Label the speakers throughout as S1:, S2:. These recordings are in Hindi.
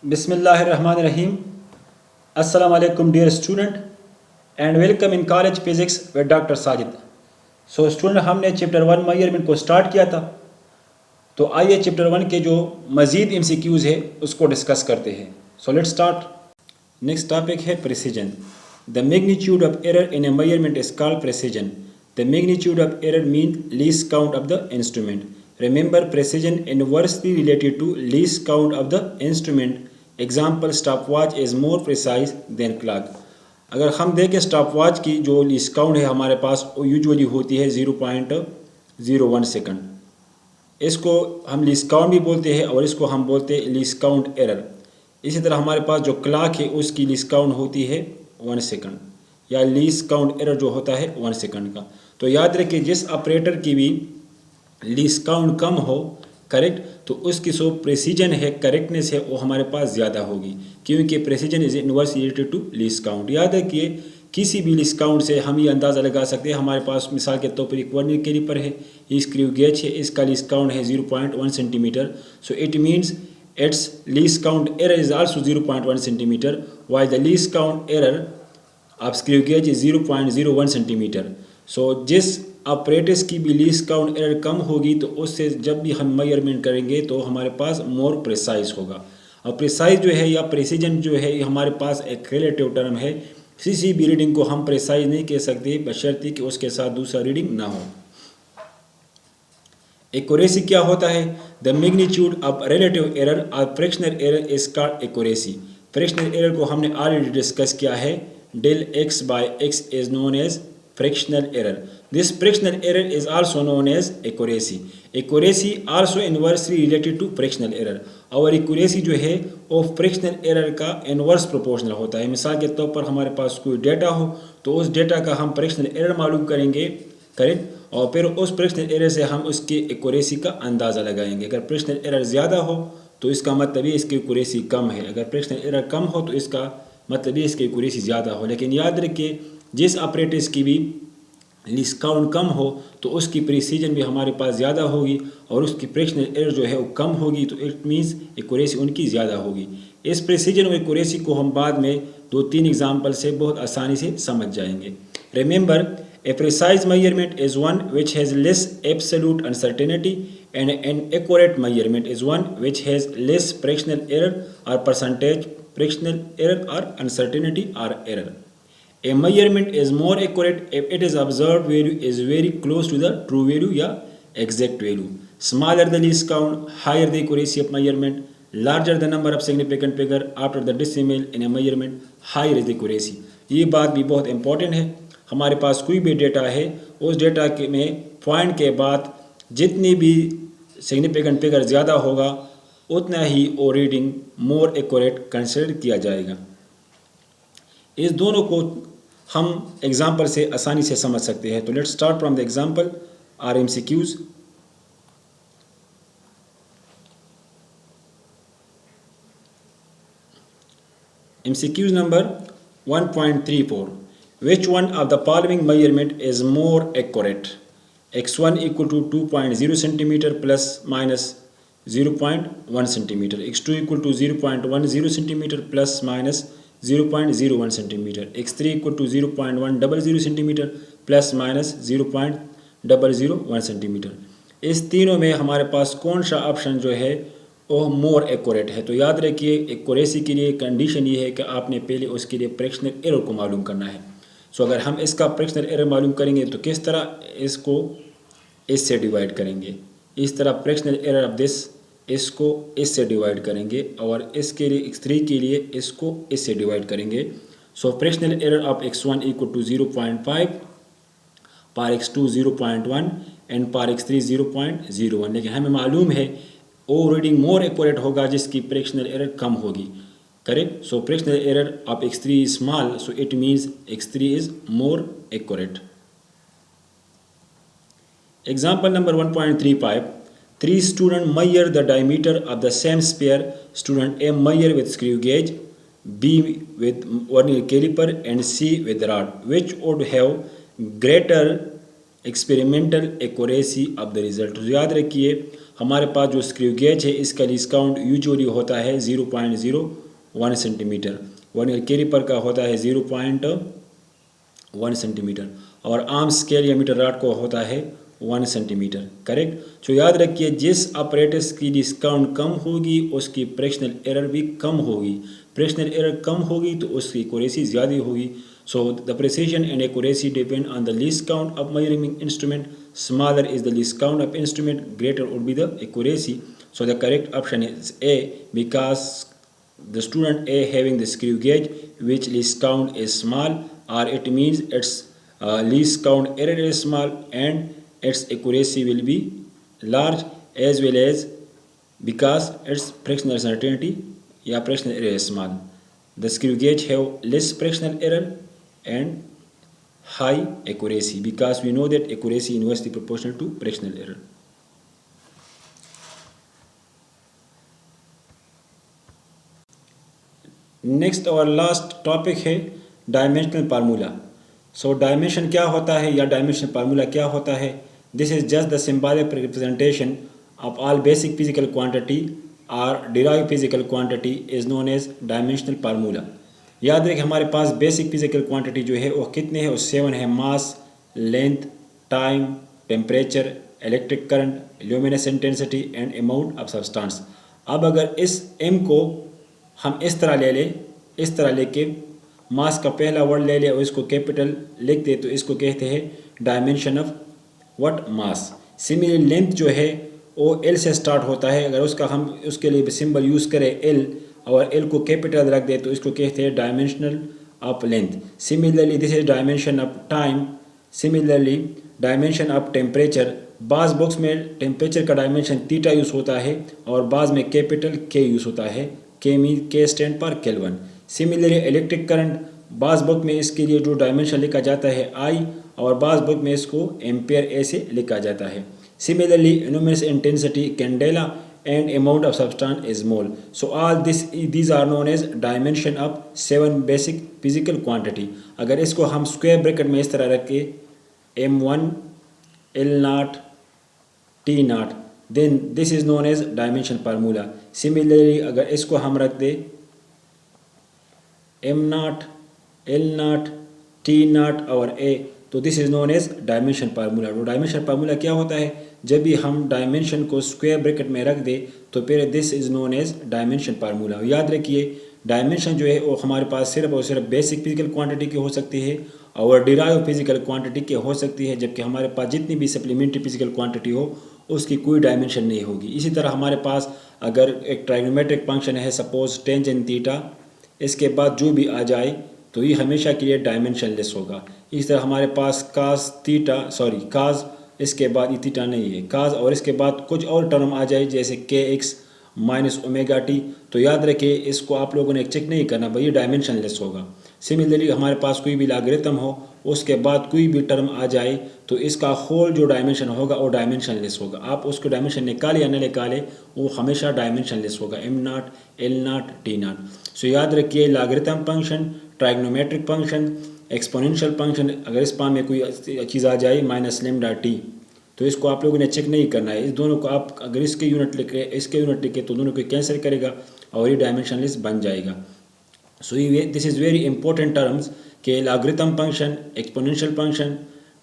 S1: Bismillahirrahmanirrahim. Assalamu alaikum dear student and welcome in college physics with Dr. Sajid. So student हमने चैप्टर 1 मेजरमेंट को स्टार्ट किया था, तो आइए चैप्टर 1 के जो मज़ीद MCQs है उसको डिस्कस करते हैं. So let's start. Next topic है precision. The magnitude of error in a measurement is called precision. The magnitude of error mean least count of the instrument. Remember, precision inversely related to least count of the instrument. Example, stopwatch is more precise than clock. अगर हम देखें स्टॉपवॉच की जो लीस्ट काउंट है हमारे पास वो यूजुअली होती है 0.01 सेकंड. इसको हम लीस्ट काउंट भी बोलते हैं और इसको हम बोलते हैं लीस्ट काउंट एरर. इसी तरह हमारे पास जो क्लॉक है उसकी लीस्ट काउंट होती है 1 सेकंड, या लीस्ट काउंट एरर जो होता है 1 सेकंड का. तो याद रखिए जिस ऑपरेटर की भी लीस्ट काउंट कम हो, करेक्ट, तो उसकी जो प्रेसिजन है, करेक्टनेस है, वो हमारे पास ज़्यादा होगी, क्योंकि precision is inverse related to least count. याद रखिए किसी भी लीस्ट काउंट से हम ये अंदाज़ा लगा सकते हैं. हमारे पास मिसाल के तौर पर एक वर्नियर कैलिपर है, ये स्क्रू गेज है, इसका लीस्ट काउंट है 0.1 centimetre. So it means its least count error is also 0.1 centimetre, while the least count error of screw gauge is 0.01 centimetre. So जिस ऑपरेटर्स की भी लीस्ट काउंट एरर कम होगी तो उससे जब भी हम मेजरमेंट करेंगे तो हमारे पास मोर प्रिसाइज होगा. और प्रिसाइज जो है या प्रेसिजन जो है ये हमारे पास एक रिलेटिव टर्म है. किसी भी रीडिंग को हम प्रिसाइज नहीं कह सकते बशर्ते कि उसके साथ दूसरा रीडिंग ना हो. एक्यूरेसी क्या होता है? The magnitude of relative error और fractional error is called accuracy. Fractional error को हमने ऑलरेडी डिस्कस किया है. Del x by x is known as fractional error. This fractional error is also known as accuracy. Accuracy also inversely related to fractional error. और accuracy जो है वो fractional error का inverse proportional होता है. मिसाल के तौर पर हमारे पास कोई डेटा हो तो उस डेटा का हम fractional error मालूम करेंगे, करेक्ट, और फिर उस fractional error से हम उसकी accuracy का अंदाज़ा लगाएंगे. अगर fractional error ज़्यादा हो तो इसका मतलब ये इसकी accuracy कम है. अगर fractional error कम हो तो इसका मतलब ये इसकी accuracy ज़्यादा हो. लेकिन याद रखिए जिस ऑपरेटर्स की भी लीस्ट काउंट कम हो तो उसकी प्रिसीजन भी हमारे पास ज़्यादा होगी और उसकी फ्रैक्शनल एरर जो है वो कम होगी, तो इट मीन्स एक्यूरेसी उनकी ज़्यादा होगी. इस प्रिसीजन और एक्यूरेसी को हम बाद में 2-3 एग्जाम्पल से बहुत आसानी से समझ जाएंगे. Remember, A precise measurement is one which has less absolute uncertainty and an accurate measurement is one which has less fractional error और परसेंटेज फ्रैक्शनल एरर और अनसर्टेनिटी और error. A measurement is more accurate if it is observed value is very close to the true value या exact value. Smaller the least count, higher the accuracy of measurement. Larger the number of significant figure after the decimal in a measurement, higher is the accuracy. ये बात भी बहुत इंपॉर्टेंट है. हमारे पास कोई भी डेटा है, उस डेटा के में पॉइंट के बाद जितनी भी सिग्निफिकेंट फिगर ज़्यादा होगा उतना ही वो रीडिंग मोर एक्यूरेट कंसिडर किया जाएगा. इस दोनों को हम एग्जाम्पल से आसानी से समझ सकते हैं. तो let's start from the example or MCQs. MCQs number 1.34. Which one of the following measurement is more accurate? x1 equal to 2.0 centimeter plus minus 0.1 centimeter. x2 equal to 0.10 centimeter plus minus 0.01 centimetre. x3 equal to 0.100 centimetre plus minus 0.001 centimetre. इस तीनों में हमारे पास कौन सा ऑप्शन जो है वो मोर एक्यूरेट है? तो याद रखिए एक्यूरेसी के लिए कंडीशन ये है कि आपने पहले उसके लिए फ्रैक्शनल एरर को मालूम करना है. सो अगर हम इसका फ्रैक्शनल एरर मालूम करेंगे तो किस तरह इसको इससे डिवाइड करेंगे. इस तरह फ्रैक्शनल एरर ऑफ दिस इसको इससे डिवाइड करेंगे और इसके लिए x3 के लिए इसको इससे डिवाइड करेंगे. So fractional error of x1 equal to 0.5, for x2 0.1 and for x3 0.01. लेकिन हमें मालूम है वो रीडिंग मोर एक्यूरेट होगा जिसकी फ्रैक्शनल एरर कम होगी, correct. So fractional error of x3 is small, so it means x3 is more accurate. Example number 1.35. 3 students measure the diameter of the same sphere. Student A measure with screw gauge, B with vernier caliper and C with rod. Which would have greater experimental accuracy of the result? तो याद रखिए हमारे पास जो स्क्रू गेज है इसका लीस्ट काउंट यूजुअली होता है 0.01 सेंटीमीटर, वर्नियर कैलिपर का होता है 0.1 सेंटीमीटर और आर्म स्केल या मीटर रॉड को होता है 1 सेंटीमीटर। करेक्ट। तो याद रखिए जिस अपरेटस की डिस्काउंट कम होगी उसकी फ्रैक्शनल एरर भी कम होगी, फ्रैक्शनल एरर कम होगी तो उसकी एक्यूरेसी ज़्यादा होगी। So the precision and accuracy depend on the least count of measuring instrument. Smaller is the least count of instrument, greater would be the accuracy. So the correct option is A, because the student A having the screw gauge which least count is small, or it means its least count error is small and its accuracy will be large, as well as because its fractional uncertainty या fractional error is small. The screw gauge have less fractional error and high accuracy because we know that accuracy inversely proportional to fractional error. Next और लास्ट टॉपिक है डायमेंशनल फार्मूला। सो डायमेंशन क्या होता है या डायमेंशनल फार्मूला क्या होता है? This is just the symbolic representation of all basic physical quantity और derive physical quantity is known as dimensional formula. याद रखें हमारे पास बेसिक फिजिकल क्वांटिटी जो है वो कितने हैं? वो 7 है। Mass, length, time, temperature, electric current, luminous intensity and amount of substance. अब अगर इस m को हम इस तरह ले लें, इस तरह लेके मास का पहला वर्ड ले लें और इसको कैपिटल लिख दे तो इसको कहते हैं dimension of what? Mass. Similarly length जो है वो L से स्टार्ट होता है, अगर उसका हम उसके लिए सिंबल यूज़ करें L और L को कैपिटल रख दे तो इसको कहते हैं dimensional of length. Similarly this is dimension of time. Similarly dimension of temperature, बाज़ बुक्स में टेम्परेचर का डायमेंशन थीटा यूज़ होता है और बाज़ में कैपिटल K यूज़ होता है, K स्टैंड पर केल्विन। सिमिलरली इलेक्ट्रिक करंट, बाज़ बुक में इसके लिए जो डायमेंशन लिखा जाता है I और बाज़ बुक में इसको एम्पियर A से लिखा जाता है। Similarly, luminous intensity, candela, and amount of substance is mole. So all these are known as dimension of 7 basic physical quantity. अगर इसको हम स्क्वायर ब्रैकेट में इस तरह रख के M1 L0 T0, then this is known as dimension formula. Similarly, अगर इसको हम रख दे M0 L0 T0 और A, तो this is known as dimension formula. वो डायमेंशन फार्मूला क्या होता है? जब भी हम डायमेंशन को स्क्वायर ब्रैकेट में रख दे तो फिर this is known as dimension formula. याद रखिए डायमेंशन जो है वो हमारे पास सिर्फ और सिर्फ बेसिक फिजिकल क्वांटिटी की हो सकती है और डिराइव फिजिकल क्वांटिटी की हो सकती है, जबकि हमारे पास जितनी भी सप्लीमेंट्री फिजिकल क्वांटिटी हो उसकी कोई डायमेंशन नहीं होगी। इसी तरह हमारे पास अगर एक ट्राइगोनोमेट्रिक फंक्शन है, सपोज टेंजेंट थीटा, इसके बाद जो भी आ जाए तो ये हमेशा के लिए डायमेंशनलेस होगा। इस तरह हमारे पास कास थीटा, सॉरी कास, इसके बाद ये थीटा नहीं है, कास और इसके बाद कुछ और टर्म आ जाए जैसे के एक्स माइनस ओमेगा टी, तो याद रखिए इसको आप लोगों ने चेक नहीं करना भाई, ये डायमेंशनलेस होगा। सिमिलरली हमारे पास कोई भी लॉगरिथम हो उसके बाद कोई भी टर्म आ जाए तो इसका होल जो डायमेंशन होगा वो डायमेंशनलेस होगा। आप उसको डायमेंशन निकाले या न निकाले वो हमेशा डायमेंशनलेस होगा, M0 L0 T0। सो याद रखिए logarithm function, trigonometric function, exponential function, अगर इस पाम में कोई चीज़ आ जाए माइनस लेमडा टी तो इसको आप लोगों ने चेक नहीं करना है। इस दोनों को आप अगर इसके यूनिट लिखे इसके यूनिट लिखे तो दोनों को कैंसिल करेगा और ये डायमेंशनलेस बन जाएगा। So this is very important terms के logarithm function, exponential function,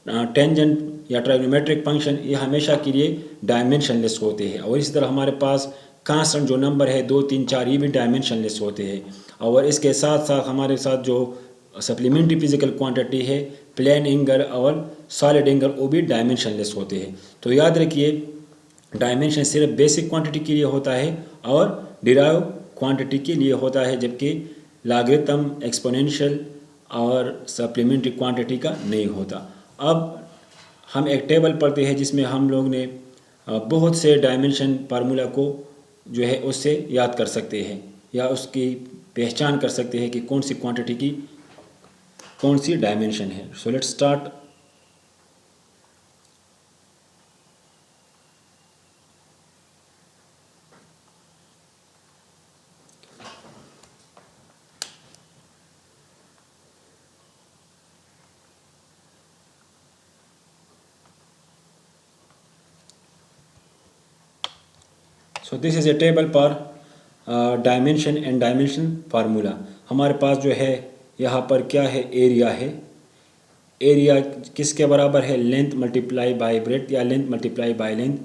S1: tangent या ट्राइगोनोमेट्रिक फंक्शन ये हमेशा के लिए डायमेंशनलेस होते हैं। और इसी तरह हमारे पास कांस्टेंट जो नंबर है 2 3 4 ये भी डायमेंशनलेस होते हैं। और इसके साथ साथ हमारे साथ जो सप्लीमेंट्री फिजिकल क्वांटिटी है, प्लेन एंगल और सॉलिड एंगल, वो भी डायमेंशनलेस होते हैं। तो याद रखिए डायमेंशन सिर्फ बेसिक क्वांटिटी के लिए होता है और डिराइव क्वांटिटी के लिए होता है, जबकि लॉगरिथम, एक्सपोनेंशियल और सप्लीमेंट्री क्वांटिटी का नहीं होता। अब हम एक टेबल पढ़ते हैं जिसमें हम लोग ने बहुत से डायमेंशन फार्मूला को जो है उससे याद कर सकते हैं या उसकी पहचान कर सकते हैं कि कौन सी क्वांटिटी की कौन सी डायमेंशन है। सो let's start. So this is a table पर डायमेंशन एंड डायमेंशन फार्मूला। हमारे पास जो है यहाँ पर क्या है, एरिया है। एरिया किसके बराबर है, लेंथ मल्टीप्लाई बाय ब्रेड्थ या लेंथ मल्टीप्लाई बाय लेंथ।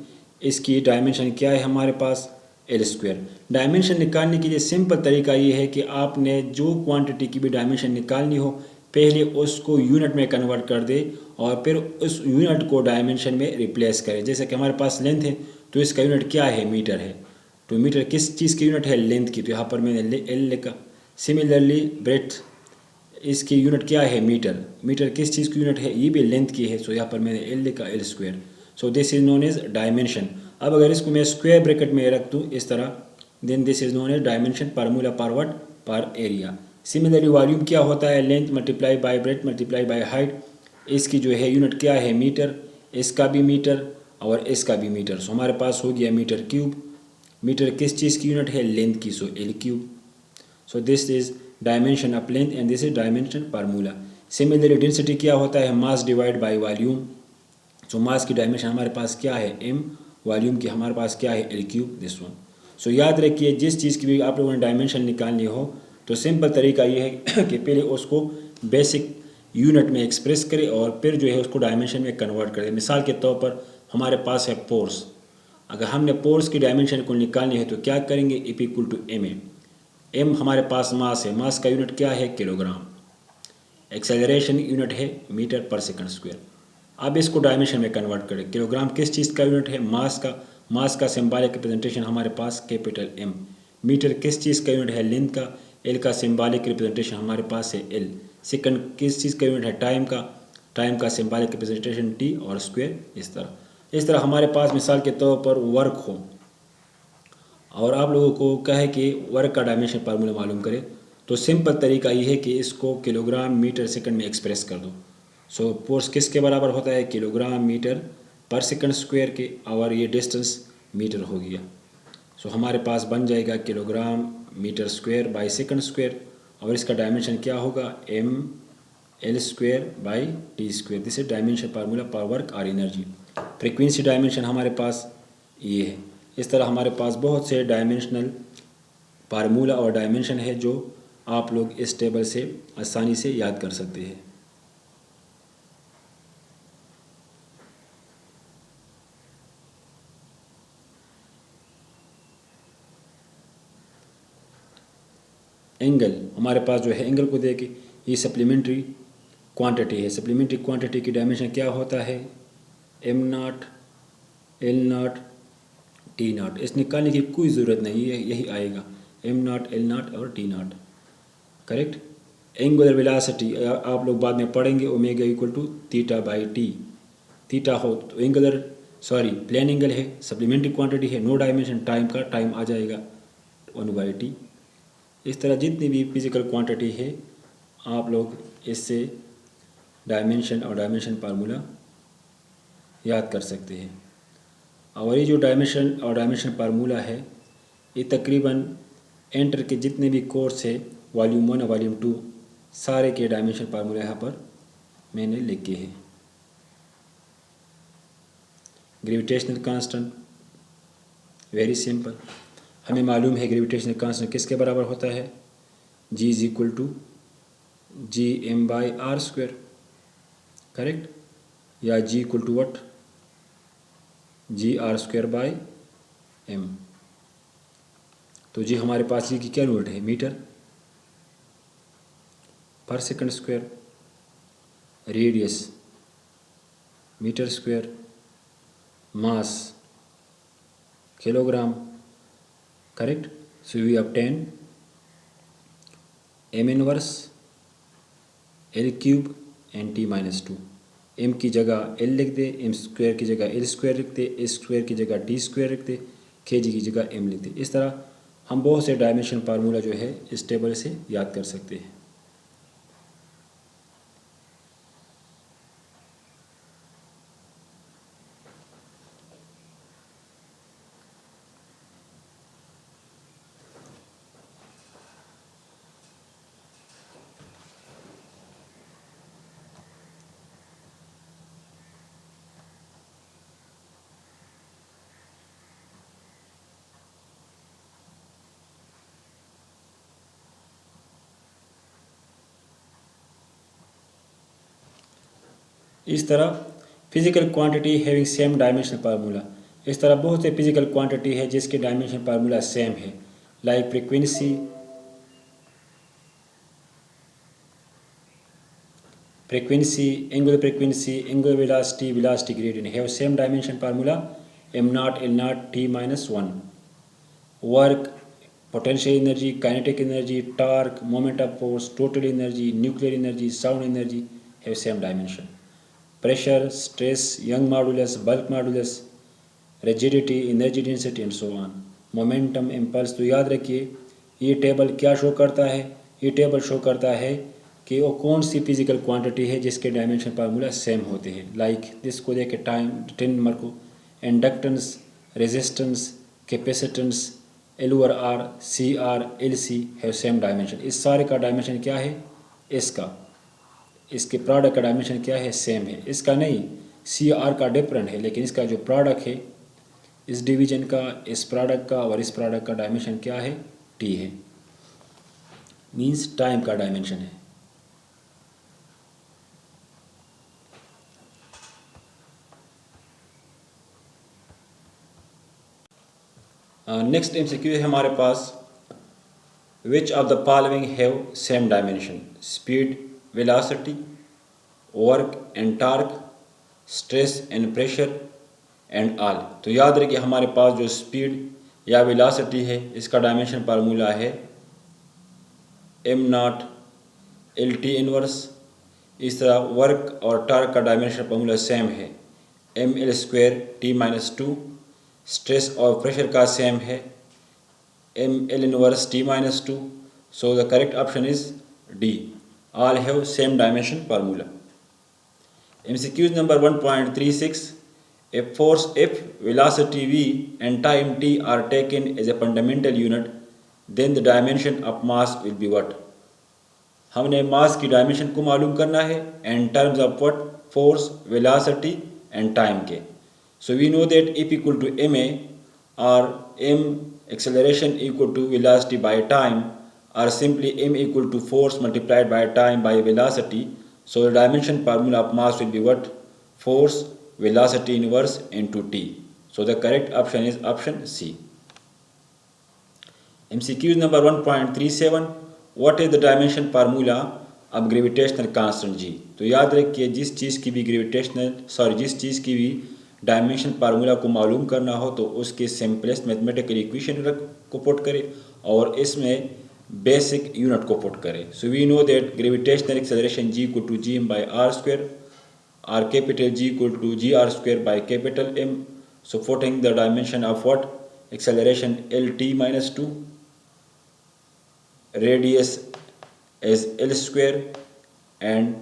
S1: इसकी डायमेंशन क्या है हमारे पास, एल स्क्वायर। डायमेंशन निकालने के लिए सिंपल तरीका ये है कि आपने जो क्वांटिटी की भी डायमेंशन निकालनी हो पहले उसको यूनिट में कन्वर्ट कर दे और फिर उस यूनिट को डायमेंशन में रिप्लेस करें। जैसे कि हमारे पास लेंथ है तो इसका यूनिट क्या है, मीटर है। तो मीटर किस चीज़ की यूनिट है, लेंथ की, तो यहाँ पर मैंने एल लिखा। सिमिलरली ब्रेड्थ, इसकी यूनिट क्या है, मीटर। मीटर किस चीज़ की यूनिट है, ये भी लेंथ की है। सो यहाँ पर मैंने एल लिखा, L square. So this is known as dimension. अब अगर इसको मैं स्क्वायर ब्रैकेट में रख दूँ इस तरह, then this is known as dimension formula per what, per area. Similarly volume क्या होता है, length multiply by breadth multiply by height. इसकी जो है यूनिट क्या है, मीटर। इसका भी मीटर और इसका भी मीटर। सो हमारे पास हो गया मीटर क्यूब। मीटर किस चीज़ की यूनिट है, लेंथ की, so L cube. So this is dimension of length and this is dimension formula. Similarly density क्या होता है, mass divide by volume. So mass की डायमेंशन हमारे पास क्या है, एम। वॉल्यूम की हमारे पास क्या है, L cube, this one. So याद रखिए जिस चीज़ की भी आप लोगों ने डायमेंशन निकालनी हो तो सिंपल तरीका ये है कि पहले उसको बेसिक यूनिट में एक्सप्रेस करें और फिर जो है उसको डायमेंशन में कन्वर्ट करें। मिसाल के तौर पर हमारे पास है पोर्स। अगर हमने पोर्स की डायमेंशन को निकालनी है तो क्या करेंगे, F equal to m a. M हमारे पास मास है, मास का यूनिट क्या है, किलोग्राम। एक्सेलरेशन यूनिट है मीटर पर सेकंड स्क्वायर। अब इसको डायमेंशन में कन्वर्ट करें। किलोग्राम किस चीज़ का यूनिट है, मास का। मास का सिंबॉलिक रिप्रेजेंटेशन हमारे पास कैपिटल एम। मीटर किस चीज़ का यूनिट है, लेंथ का। एल का सिंबॉलिक रिप्रेजेंटेशन हमारे पास है एल। सेकंड किस चीज़ का यूनिट है, टाइम का। टाइम का सिंबॉलिक रिप्रेजेंटेशन टी और स्क्वायर। इस तरह हमारे पास मिसाल के तौर पर वर्क हो और आप लोगों को कहे कि वर्क का डायमेंशन फार्मूला मालूम करें तो सिंपल तरीका ये है कि इसको किलोग्राम मीटर सेकंड में एक्सप्रेस कर दो। सो फोर्स किसके बराबर होता है, kilogram metre per second square के, और ये डिस्टेंस मीटर हो गया। सो हमारे पास बन जाएगा kilogram metre square by second square और इसका डायमेंशन क्या होगा, M L square by T square. This is dimension formula पर वर्क और एनर्जी। फ्रीक्वेंसी डायमेंशन हमारे पास ये है। इस तरह हमारे पास बहुत से डायमेंशनल फार्मूला और डायमेंशन है जो आप लोग इस टेबल से आसानी से याद कर सकते हैं। एंगल हमारे पास जो है, एंगल को देखे ये सप्लीमेंट्री क्वांटिटी है। सप्लीमेंट्री क्वांटिटी की डायमेंशन क्या होता है, M not L not T naught. इस निकालने की कोई ज़रूरत नहीं है, यही आएगा एम नॉट एल नॉट और T naught, correct. Angular velocity आप लोग बाद में पढ़ेंगे, omega equal to theta by T. Theta हो तो एंगुलर प्लेन एंगल है, सप्लीमेंट्री क्वांटिटी है, नो डायमेंशन, टाइम का टाइम आ जाएगा 1/t। इस तरह जितनी भी फिजिकल क्वांटिटी है आप लोग इससे डायमेंशन और डायमेंशन फार्मूला याद कर सकते हैं। और ये जो डायमेंशन और डायमेंशन फार्मूला है ये तकरीबन एंटर के जितने भी कोर्स है वॉल्यूम 1 और वॉल्यूम 2 सारे के डायमेंशन फार्मूला यहाँ पर मैंने लिखे हैं। ग्रेविटेशनल कांस्टेंट वेरी सिंपल, हमें मालूम है ग्रेविटेशनल कांस्टेंट किसके बराबर होता है, g is equal to G M by are square, correct, या g equal to what, g are square by M. तो जी हमारे पास जी की क्या यूनिट है, metre per second square, radius metre square, mass kilogram, correct. So we obtain M inverse L cube and T minus 2। M की जगह एल लिख दे, एम स्क्वायर की जगह एल स्क्वायर लिख दे, एल स्क्वायर की जगह टी स्क्वायर लिख दे, के जी की जगह एम लिख दे। इस तरह हम बहुत से डायमेंशन फार्मूला जो है इस टेबल से याद कर सकते हैं। इस तरह physical quantity having same dimensional formula, इस तरह बहुत से फिजिकल क्वांटिटी है जिसके डायमेंशन फार्मूला सेम है, like frequency, angular velocity, velocity gradient have same dimension formula m naught L naught t minus 1. Work, potential energy, kinetic energy, torque, moment of force, total energy, nuclear energy, sound energy have same dimension. Pressure, stress, Young modulus, bulk modulus, rigidity, energy density and so on. Momentum, impulse. तो याद रखिए ये टेबल क्या शो करता है, ये टेबल शो करता है कि वो कौन सी फिजिकल क्वांटिटी है जिसके डायमेंशन फार्मूला सेम होते हैं। लाइक इसको देखे टाइम 10 नंबर को, inductance, resistance, capacitance, L over R, C R, L C है सेम डायमेंशन। इस सारे का डायमेंशन क्या है, इसका, इसके प्रोडक्ट का डायमेंशन क्या है, सेम है। इसका नहीं, सी आर का डिफरेंट है, लेकिन इसका जो प्रोडक्ट है इस डिवीजन का, इस प्रोडक्ट का और इस प्रोडक्ट का डायमेंशन क्या है, टी है, मींस टाइम का डायमेंशन है। नेक्स्ट एमसीक्यू है हमारे पास, which of the following have same dimension, speed, velocity, work and torque, stress and pressure and all. तो याद रखिए हमारे पास जो स्पीड या वेलोसिटी है इसका डायमेंशन फार्मूला है M not L T inverse. इस तरह वर्क और टॉर्क का डायमेंशन फार्मूला सेम है M L square T minus 2। Stress और प्रेशर का सेम है M L inverse T minus 2। So the correct option is D, all have same dimension formula. MCQ number 1.36, a force F, velocity v and time t are taken as a fundamental unit, then the dimension of mass will be what? हमने मास की डायमेंशन को मालूम करना है and terms of what, force, velocity and time के। So we know that F equal to ma or m acceleration equal to velocity by time, or simply m equal to force multiplied by time by velocity. So the dimension formula of mass will be what? Force, velocity inverse into t. So the correct option is option C. MCQ number 1.37, what is the dimension formula of gravitational constant G? तो याद रखिए जिस चीज़ की भी डायमेंशन फार्मूला को मालूम करना हो तो उसके सिंपलेस्ट मैथमेटिकल इक्वेशन को पुट करें और इसमें बेसिक यूनिट को पुट करें। So we know that gravitational acceleration G equal to G M by are square, or capital G equal to G are square by capital M. So putting the dimension of what, acceleration L T minus 2, radius is L square and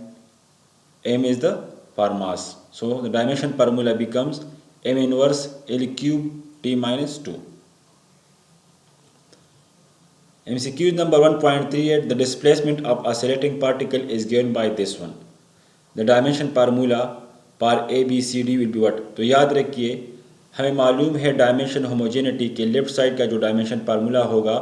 S1: m is the for mass. So the dimension formula becomes m inverse L cube t minus 2. MCQ number 1.38, the displacement of oscillating particle is given by this one. The dimension formula for A B C D will be what? तो याद रखिए हमें मालूम है डायमेंशन होमोजेनिटी के लेफ्ट साइड का जो डायमेंशन फार्मूला होगा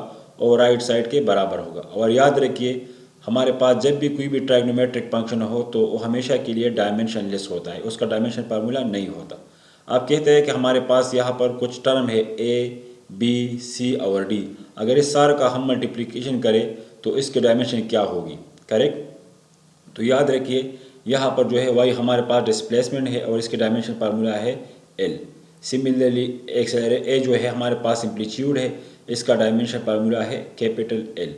S1: और राइट साइड के बराबर होगा। और याद रखिए हमारे पास जब भी कोई भी ट्राइग्नोमेट्रिक फंक्शन हो तो वो हमेशा के लिए डायमेंशनलेस होता है, उसका डायमेंशन फार्मूला नहीं होता। आप कहते हैं कि हमारे पास यहाँ पर कुछ टर्म है A, B, C और D, अगर इस सारे का हम मल्टीप्लिकेशन करें तो इसके डायमेंशन क्या होगी, करेक्ट। तो याद रखिए यहाँ पर जो है वही हमारे पास डिस्प्लेसमेंट है और इसके डायमेंशन फार्मूला है L। सिमिलरली A जो है हमारे पास एम्पलीट्यूड है, इसका डायमेंशन फार्मूला है capital L।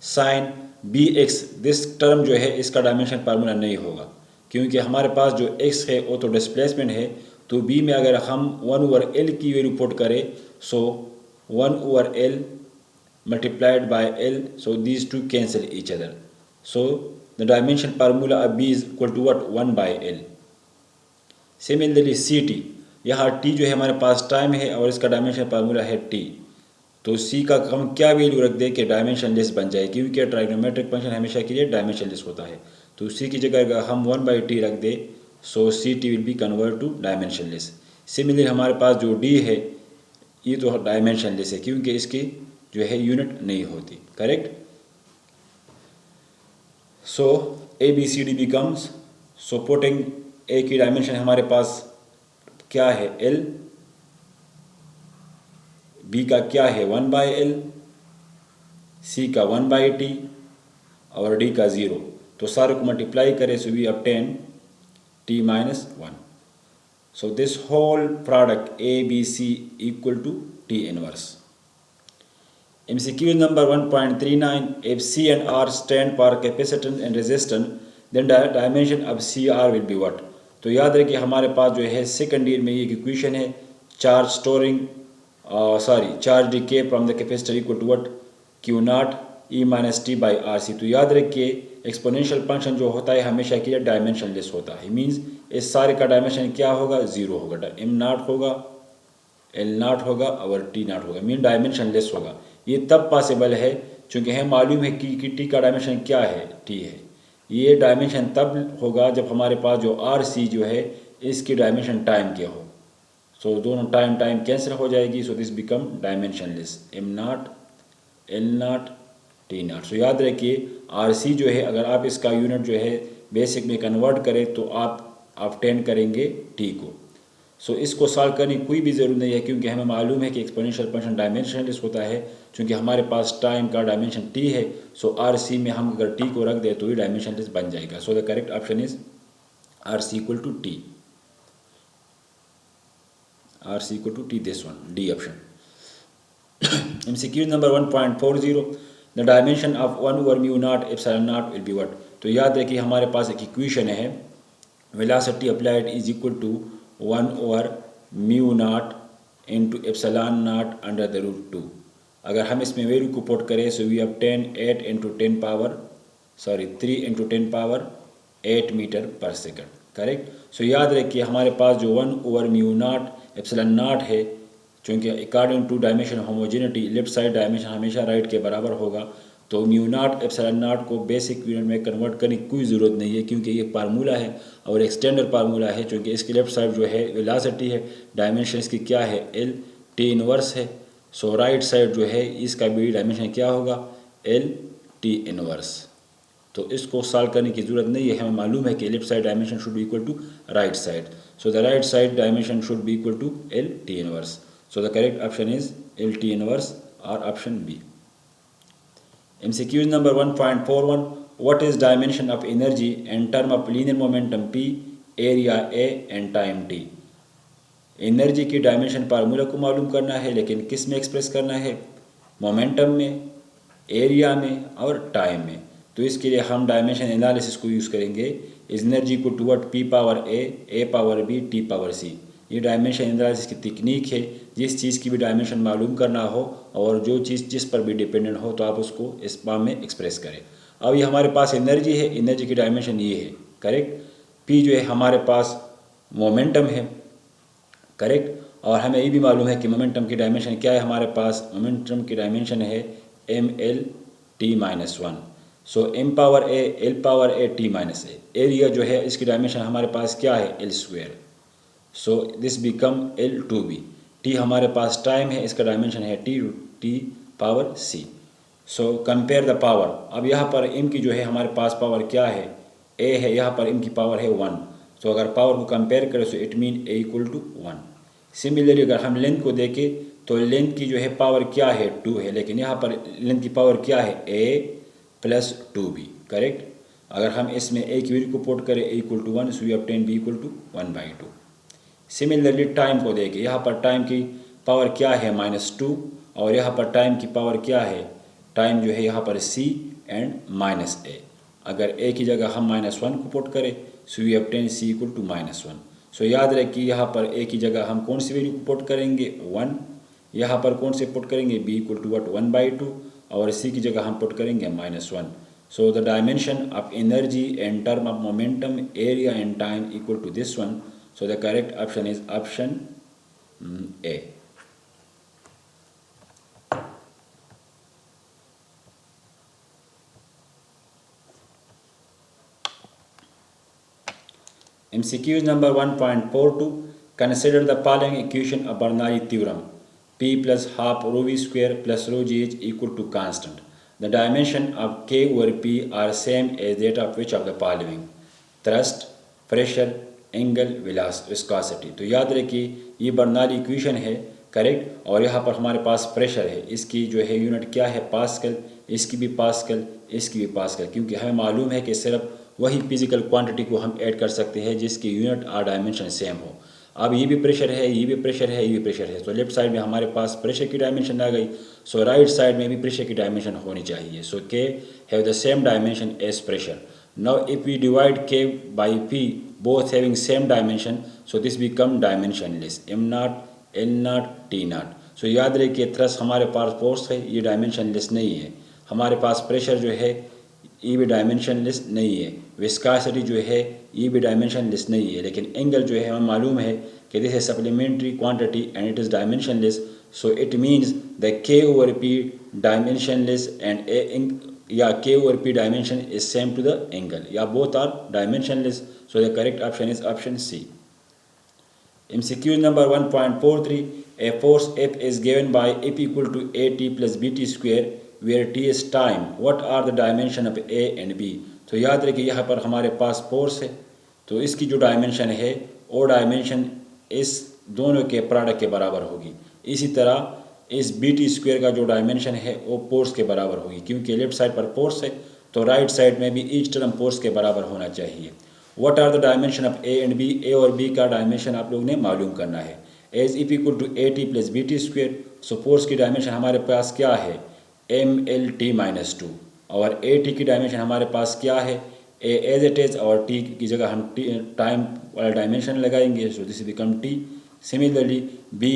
S1: Sine BX, this term जो है इसका डायमेंशन फार्मूला नहीं होगा क्योंकि हमारे पास जो x है वो तो डिस्प्लेसमेंट है, तो B में अगर हम 1/L की वैल्यू पुट करें सो 1/L multiplied by L, so these two cancel each other. So the dimension formula of B is equal to what, 1/L. Similarly CT, यहाँ T जो है हमारे पास टाइम है और इसका डायमेंशन फार्मूला है T, तो C का हम क्या वैल्यू रख दें कि डायमेंशनलेस बन जाए, क्योंकि ट्राइग्नोमेट्रिक फंक्शन हमेशा के लिए डायमेंशनलेस होता है। तो C की जगह अगर हम 1/T रख दें so CT will be convert to dimensionless. Similarly हमारे पास जो D है ये तो डायमेंशनलेस है क्योंकि इसकी जो है यूनिट नहीं होती, करेक्ट। सो ABCD becomes, so putting ए की डायमेंशन हमारे पास क्या है एल, बी का क्या है 1/L, सी का 1/T और डी का 0। तो सारे को मल्टीप्लाई करें so we obtain T minus 1. So this whole product ABC equal to T inverse. MCQ number 1.39, if C and R stand for capacitance and resistance, then the dimension of CR will be what? तो याद रखिए हमारे पास जो है सेकंड ईयर में ये इक्वेशन है, charge storing charge decay from the capacitor equal to what, Q naught E minus T by R C. तो याद रखिए एक्सपोनेंशियल फंक्शन जो होता है हमेशा के लिए डायमेंशनलेस होता है। मींस इस सारे का डायमेंशन क्या होगा, जीरो होगा। एम नॉट होगा, एल नॉट होगा और टी नॉट होगा, मीन डायमेंशनलेस होगा। ये तब पॉसिबल है क्योंकि हमें मालूम है कि टी का डायमेंशन क्या है, टी है। ये डायमेंशन तब होगा जब हमारे पास जो आर सी जो है इसकी डायमेंशन टाइम के हो। सो दोनों टाइम टाइम कैंसिल हो जाएगी, so this become dimensionless, M not L not T not. सो याद रखिए आर सी जो है अगर आप इसका यूनिट जो है बेसिक में कन्वर्ट करें तो आप ऑब्टेन करेंगे टी को। सो इसको सॉल्व करने की कोई भी ज़रूरत नहीं है क्योंकि हमें मालूम है कि एक्सपोनेंशियल फंक्शन डायमेंशनलेस होता है क्योंकि हमारे पास टाइम का डायमेंशन टी है। सो आर सी में हम अगर टी को रख दें तो ये डायमेंशनलेस बन जाएगा। So the correct option is R C equal to T, R C equal to T, this one, D option. MCQ number 1.40, the dimension of 1/μ0 epsilon not will be what. तो याद रखिए हमारे पास एक इक्वेशन है, velocity applied is equal to 1/μ0 into epsilon not under the root 2। अगर हम इसमें वैल्यू को पुट करें so we obtain 3 into 10 power 8 metre per second, correct. सो याद रखिए हमारे पास जो 1/μ0 एप्सिलॉन नॉट है, क्योंकि according to dimension homogeneity left side dimension हमेशा राइट के बराबर होगा। तो μ0 एप्सिलॉन नॉट को बेसिक यूनिट में कन्वर्ट करने की कोई ज़रूरत नहीं है क्योंकि ये फार्मूला है और एक स्टैंडर्ड फार्मूला है। क्योंकि इसकी लेफ्ट साइड जो है वेलोसिटी है, डायमेंशन इसकी क्या है एल, टी इनवर्स है। सो राइट साइड जो है इसका भी डायमेंशन क्या होगा एल टी इनवर्स। तो इसको सॉल्व करने की ज़रूरत नहीं है, हमें मालूम है कि left side dimension should be equal to right side. So the right side dimension should be equal to L T inverse. So the correct option is LT inverse or option B. MCQ number 1.41, what is dimension of energy in term of linear momentum P, area A and time T। Energy की डायमेंशन फार्मूला को मालूम करना है लेकिन किस में एक्सप्रेस करना है, मोमेंटम में, एरिया में और टाइम में। तो इसके लिए हम डायमेंशन एनालिसिस को यूज़ करेंगे, एनर्जी को toward P power A power B, T power C। ये डायमेंशन एनालिसिस की तकनीक है। जिस चीज़ की भी डायमेंशन मालूम करना हो और जो चीज़ जिस पर भी डिपेंडेंट हो तो आप उसको इस फॉर्म में एक्सप्रेस करें। अब ये हमारे पास एनर्जी है, एनर्जी की डायमेंशन ये है, करेक्ट। पी जो है हमारे पास मोमेंटम है, करेक्ट। और हमें ये भी मालूम है कि मोमेंटम की डायमेंशन क्या है, हमारे पास मोमेंटम की डायमेंशन है M L T minus 1। So M power A L power A T minus A. Area जो है इसकी डायमेंशन हमारे पास क्या है L square. So this become L two B. T हमारे पास टाइम है, इसका डायमेंशन है T power C. So compare the power. अब यहाँ पर एम की जो है हमारे पास पावर क्या है ए है, यहाँ पर एम की पावर है 1। सो अगर पावर को कंपेयर करें so it mean A equal to 1। Similarly अगर हम लेंथ को देखें तो लेंथ की जो है पावर क्या है 2 है, लेकिन यहाँ पर लेंथ की पावर क्या है ए प्लस 2b, करेक्ट। अगर हम इसमें ए की वैल्यू को पुट करें A equal to 1 so we obtain B equal to 1/2। Similarly time को देखें, यहाँ पर टाइम की पावर क्या है -2 और यहाँ पर टाइम की पावर क्या है, टाइम जो है यहाँ पर c एंड -a। अगर a की जगह हम -1 को पुट करें so we obtain c equal to -1। So याद रखिए यहाँ पर a की जगह हम कौन सी वैल्यू को पुट करेंगे 1, यहाँ पर कौन से पुट करेंगे b इक्वल टू व्हाट 1/2 और c की जगह हम पुट करेंगे -1। So the dimension of energy in term of momentum, area and time equal to this one. So the correct option is option A. MCQ number 1.42, consider the following equation of Bernoulli theorem. P plus half rho v square plus rho g h equal to constant. The dimension of K over P are same as that of which of the following? Thrust, pressure, angle viscosity. तो याद रखिए ये बर्नौली इक्वेशन है, करेक्ट। और यहाँ पर हमारे पास प्रेशर है, इसकी जो है यूनिट क्या है, पास्कल, इसकी भी पास्कल, इसकी भी पास्कल, क्योंकि हमें मालूम है कि सिर्फ वही फिजिकल क्वांटिटी को हम ऐड कर सकते हैं जिसकी यूनिट और डायमेंशन सेम हो। अब ये भी प्रेशर है, ये भी प्रेशर है, ये भी प्रेशर है, तो लेफ्ट साइड में हमारे पास प्रेशर की डायमेंशन आ गई, सो राइट साइड में भी प्रेशर की डायमेंशन होनी चाहिए। So K have the same dimension as pressure. Now if we divide K by P both having same dimension, so this become dimensionless, m naught, n naught, t naught। so याद रखिए थ्रस्ट हमारे पास फोर्स है, ये डायमेंशनलेस नहीं है। हमारे पास प्रेशर जो है ये भी डायमेंशनलेस नहीं है, विस्कोसिटी जो है ये भी डायमेंशनलेस नहीं है, लेकिन एंगल जो है हमें मालूम है कि दिस है supplementary quantity and it is dimensionless. So it means the k over p dimensionless and या k over p dimension is same to the angle, या both are dimensionless। So the correct option is option C. MCQ number 1.43, a force F is given by F equal to AT plus BT square where T is time. What are the dimension of A and B? तो याद रखिए यहाँ पर हमारे पास फोर्स है, तो इसकी जो डायमेंशन है वो डायमेंशन इस दोनों के प्रोडक्ट के बराबर होगी। इसी तरह इस BT स्क्वायर का जो डायमेंशन है वो फोर्स के बराबर होगी, क्योंकि लेफ्ट साइड पर फोर्स है तो राइट साइड में भी ईच टर्म फोर्स के बराबर होना चाहिए। What are the dimension of A and B? A और बी का डायमेंशन आप लोग ने मालूम करना है। As F equal to A T plus B T square, so force की डायमेंशन हमारे पास क्या है, M L T minus two, और ए टी की डायमेंशन हमारे पास क्या है, ए एज इट इज, और टी की जगह हम टाइम वाला डायमेंशन लगाएंगे, so this become T. Similarly B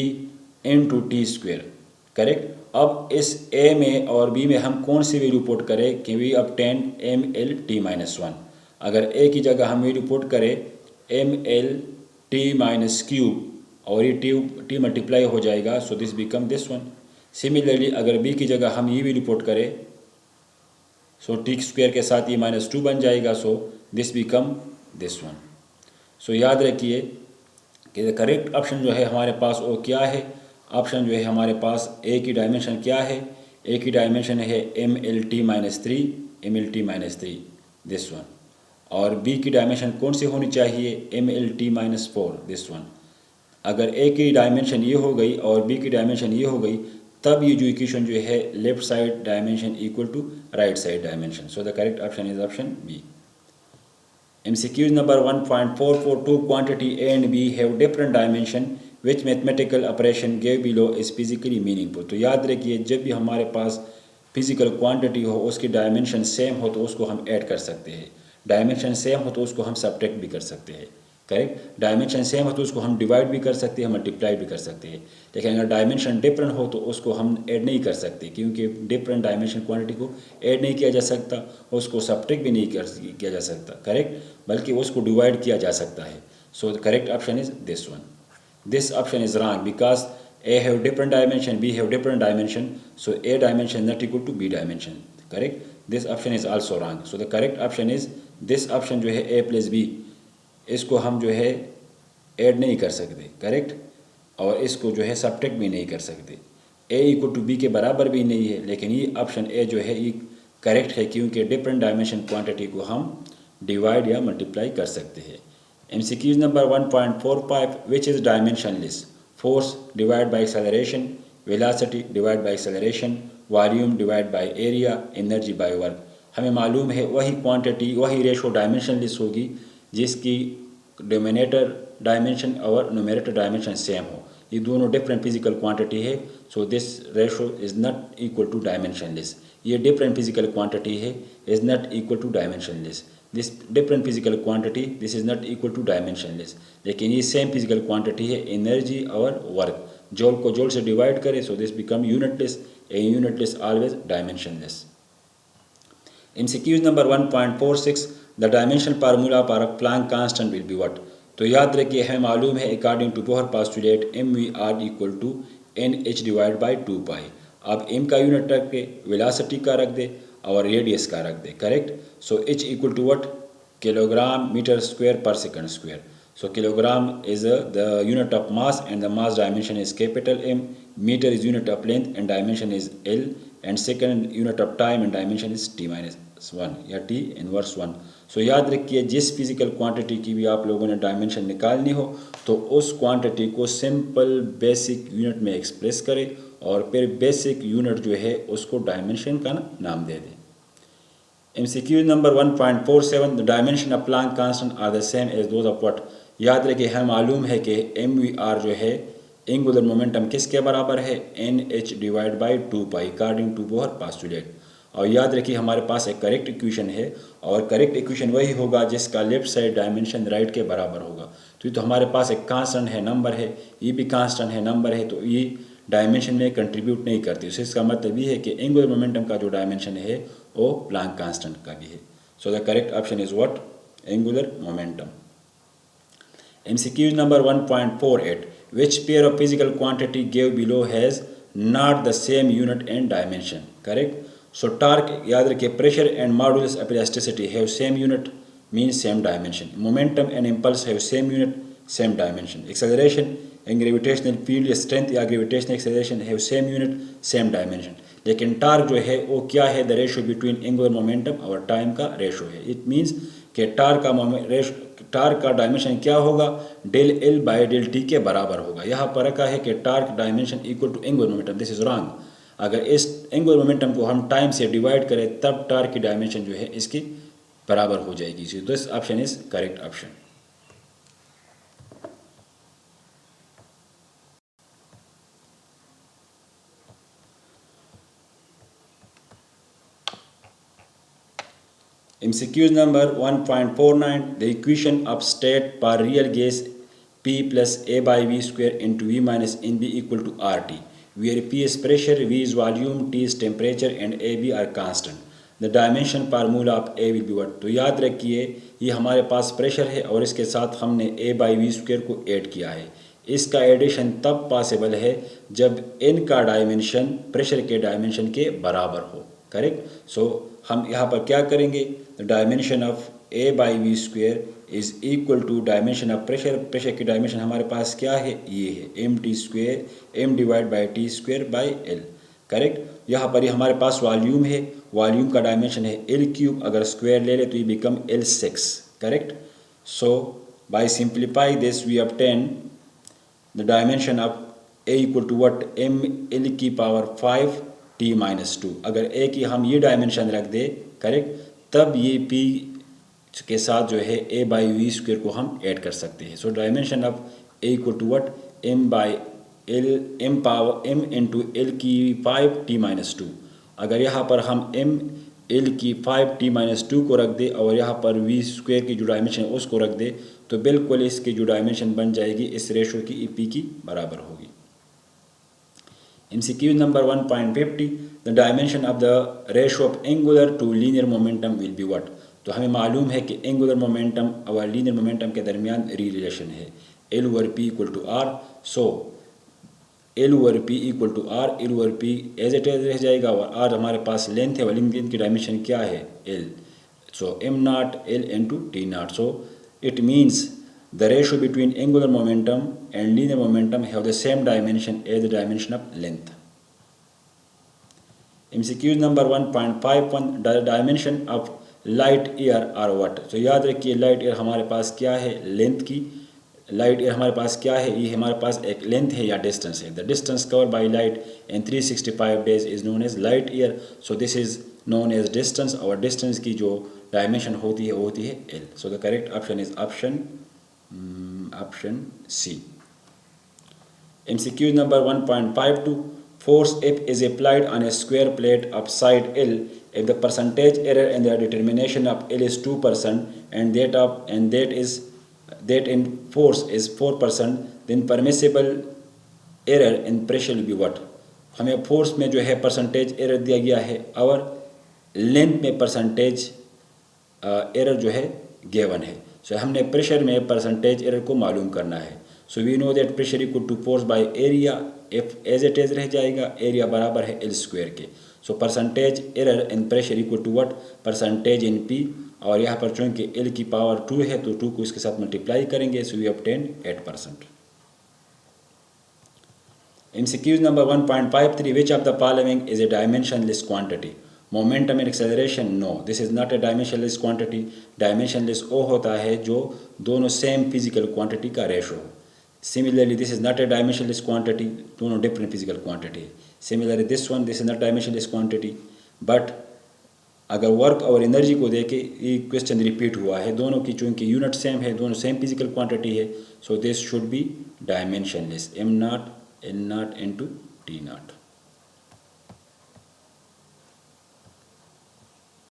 S1: into T square, correct. अब इस ए में और बी में हम कौन सी वैल्यू पुट करें कि we obtain M L T minus one. अगर ए की जगह हम वैल्यू पुट करें M L T minus cube, और ये टी मल्टीप्लाई हो जाएगा, so this become this one. Similarly अगर बी की जगह हम ये वैल्यू पुट करें, सो टी स्क्वायर के साथ ये माइनस टू बन जाएगा, so this become this one. So याद रखिए कि करेक्ट ऑप्शन जो है हमारे पास वो क्या है, ऑप्शन जो है हमारे पास ए की डायमेंशन क्या है, ए की डायमेंशन है M L T minus three, M L T minus three, this one. और बी की डायमेंशन कौन सी होनी चाहिए, M L T minus four, this one. अगर ए की डायमेंशन ये हो गई और बी की डायमेंशन ये हो गई, तब ये जो इक्वेशन जो है left side dimension equal to right side dimension. So the correct option is option B. MCQ number 1.442, quantity A and B have different dimension which mathematical operation gave below is physically meaningful। तो याद रखिए जब भी हमारे पास फिजिकल क्वांटिटी हो उसकी डायमेंशन सेम हो तो उसको हम ऐड कर सकते हैं, डायमेंशन सेम हो तो उसको हम सब्ट्रैक्ट भी कर सकते हैं, करेक्ट। डायमेंशन सेम हो तो उसको हम डिवाइड भी कर सकते हैं, मल्टीप्लाई भी कर सकते हैं। लेकिन अगर डायमेंशन डिफरेंट हो तो उसको हम ऐड नहीं कर सकते, क्योंकि डिफरेंट डायमेंशन क्वांटिटी को ऐड नहीं किया जा सकता, उसको सब्ट्रैक्ट भी नहीं किया जा सकता, करेक्ट, बल्कि उसको डिवाइड किया जा सकता है। So the correct option is this one. This option is wrong because A have different dimension, B have different dimension, so A dimension not equal to B dimension, correct. This option is also wrong. So the correct option is this option जो है ए प्लस बी, इसको हम जो है ऐड नहीं कर सकते, करेक्ट, और इसको जो है सब्ट्रैक्ट भी नहीं कर सकते। ए इक्वल टू बी के बराबर भी नहीं है, लेकिन ये ऑप्शन ए जो है ये करेक्ट है, क्योंकि डिफरेंट डायमेंशन क्वांटिटी को हम डिवाइड या मल्टीप्लाई कर सकते हैं। MCQ number 1.45, which is dimensionless? Force divide by acceleration, velocity divide by acceleration, volume divide by area, energy by work. हमें मालूम है वही क्वांटिटी, वही रेशो डायमेंशनलेस होगी जिसकी डिनोमिनेटर डायमेंशन और न्यूमरेटर डायमेंशन सेम हो। ये दोनों डिफरेंट फिजिकल क्वांटिटी है, so this ratio is not equal to dimensionless. ये डिफरेंट फिजिकल क्वांटिटी है, is not equal to dimensionless. This different physical quantity, this is not equal to dimensionless. लेकिन ये सेम फिजिकल क्वांटिटी है, एनर्जी और वर्क। जोल को जोल से डिवाइड करें, so this become unitless, a unitless always dimensionless. MCQ number 1.46, the dimension formula for a Planck constant will be what? तो याद रखिए हमें मालूम है according to Bohr postulate MVR equal to NH divide by 2 pi. अब M का यूनिट रख दे, वेलोसिटी का रख दे और रेडियस का रख दे, correct. So H equal to what, kilogram metre square पर second square. So kilogram is the unit of mass and the mass dimension is capital M. Meter is unit of length and dimension is L. And second unit of time and dimension is t-1 या t इनवर्स 1। सो याद रखिए जिस फिजिकल क्वांटिटी की भी आप लोगों ने डायमेंशन निकालनी हो तो उस क्वांटिटी को सिंपल बेसिक यूनिट में एक्सप्रेस करें और फिर बेसिक यूनिट जो है उसको डायमेंशन का नाम दे दें। MCQ number 1.47 the dimension of Planck constant are the same as those of what. याद रखिए हमें मालूम है कि MVR जो है एंगुलर मोमेंटम किसके बराबर है, NH divide by 2 pi according to Bohr postulate. और याद रखिए हमारे पास एक करेक्ट इक्वेशन है और करेक्ट इक्वेशन वही होगा जिसका लेफ्ट साइड डायमेंशन राइट के बराबर होगा। तो ये तो हमारे पास एक कांस्टेंट है, नंबर है, ये भी कांस्टेंट है, नंबर है, तो ये डायमेंशन में कंट्रीब्यूट नहीं करती। तो इसका मतलब ये है कि एंगुलर मोमेंटम का जो डायमेंशन है वो प्लैंक कांस्टेंट का भी है। So the correct option is what, angular momentum. MCQ number 1.48 which pair of physical quantity gave below has not the same unit and dimension, correct? So torque याद रखिए, pressure and modulus of elasticity have same unit means same dimension, momentum and impulse have same unit same dimension, acceleration and gravitational field या strength या gravitational acceleration have same unit same dimension। लेकिन टार्क जो है वो क्या है, the ratio between angular momentum और टाइम का रेशो है। इट मीन्स कि टार्क का डायमेंशन क्या होगा, del L by del T के बराबर होगा। यहाँ पर रखा है कि torque dimension equal to angular momentum, this is wrong. अगर इस एंगुलर मोमेंटम को हम टाइम से डिवाइड करें तब टार्क की डायमेंशन जो है इसकी बराबर हो जाएगी। So this option is correct option. MCQ number 1.49 the equation of state per real gas P plus A by V square into V minus NB equal to RT where P is pressure, V is volume, T is temperature and AB are constant. The dimension per mole of A will be what। तो याद रखिए ये हमारे पास प्रेशर है और इसके साथ हमने A by V square को ऐड किया है। इसका एडिशन तब पॉसिबल है जब n का डायमेंशन प्रेशर के डायमेंशन के बराबर हो, करेक्ट। सो हम यहाँ पर क्या करेंगे, the dimension of A by V square is equal to dimension of pressure. Pressure की डायमेंशन हमारे पास क्या है, ये है M T square, M divide by T square by L, correct. यहाँ पर ये हमारे पास वॉल्यूम है, वॉल्यूम का डायमेंशन है एल क्यूब, अगर स्क्वायर ले ले तो ये become L6, correct. So by simplify this we obtain the dimension of A equal to what, M L की पावर 5 T माइनस 2। अगर A की हम ये डायमेंशन रख दे, करेक्ट, तब ये P के साथ जो है A बाई वी स्क्वेयर को हम ऐड कर सकते हैं। So dimension of A equal to what, M by L, M power M into L की 5 T माइनस 2। अगर यहाँ पर हम एम एल की 5 T माइनस 2 को रख दे और यहाँ पर वी स्क्वेयर की जो डायमेंशन है उसको रख दे तो बिल्कुल इसकी जो डायमेंशन बन जाएगी इस रेशो की P की बराबर होगी। MCQ number 1.50 the dimension of the ratio of angular to linear momentum will be what। तो हमें मालूम है कि एंगुलर मोमेंटम और लीनियर मोमेंटम के दरमियान रिलेशन है L over P equal to R। So L over P equal to R, L over P as it is रह जाएगा और R हमारे पास लेंथ है, वाली लेंथ की डायमेंशन क्या है, L। So m not L into T not. So it means the ratio between angular momentum and linear momentum have the same dimension as the dimension of length। MCQ number 1.51 the dimension of light year are what। तो याद रखिए लाइट ईयर हमारे पास क्या है, लेंथ की। लाइट ईयर हमारे पास क्या है, ये हमारे पास एक लेंथ है या डिस्टेंस है। The distance cover by light in 365 days is known as light year. So this is known as distance और डिस्टेंस की जो डायमेंशन होती है वो होती है L। So the correct option is option C। MCQ number 1.52 force F is applied on a square plate of side L if the percentage error in the determination of L is 2% and that in force is 4% then permissible error in pressure will be what। हमें फोर्स में जो है परसेंटेज एरर दिया गया है और लेंथ में परसेंटेज एरर जो है गिवन है। सो हमने प्रेशर में परसेंटेज एरर को मालूम करना है। So we know that pressure equal to force by area, F as it is रह जाएगा, एरिया बराबर है L स्क्वायर के। So percentage error in pressure equal to what, percentage in P, और यहाँ पर चूँकि L की पावर 2 है तो 2 को इसके साथ मल्टीप्लाई करेंगे। So we obtain 8%। MCQs number 1.53, which of the following is a dimensionless quantity? Momentum and acceleration, no, this is not a dimensionless quantity. Dimensionless वो होता है जो दोनों same physical quantity का ratio हो. Similarly, this is not a dimensionless quantity, दोनों different physical quantity. Similarly, this is not dimensionless quantity, but अगर वर्क और एनर्जी को देखे ये क्वेश्चन रिपीट हुआ है, दोनों की चूँकि यूनिट सेम है, दोनों सेम फिजिकल क्वांटिटी है, so this should be dimensionless. M0 N0 into T0.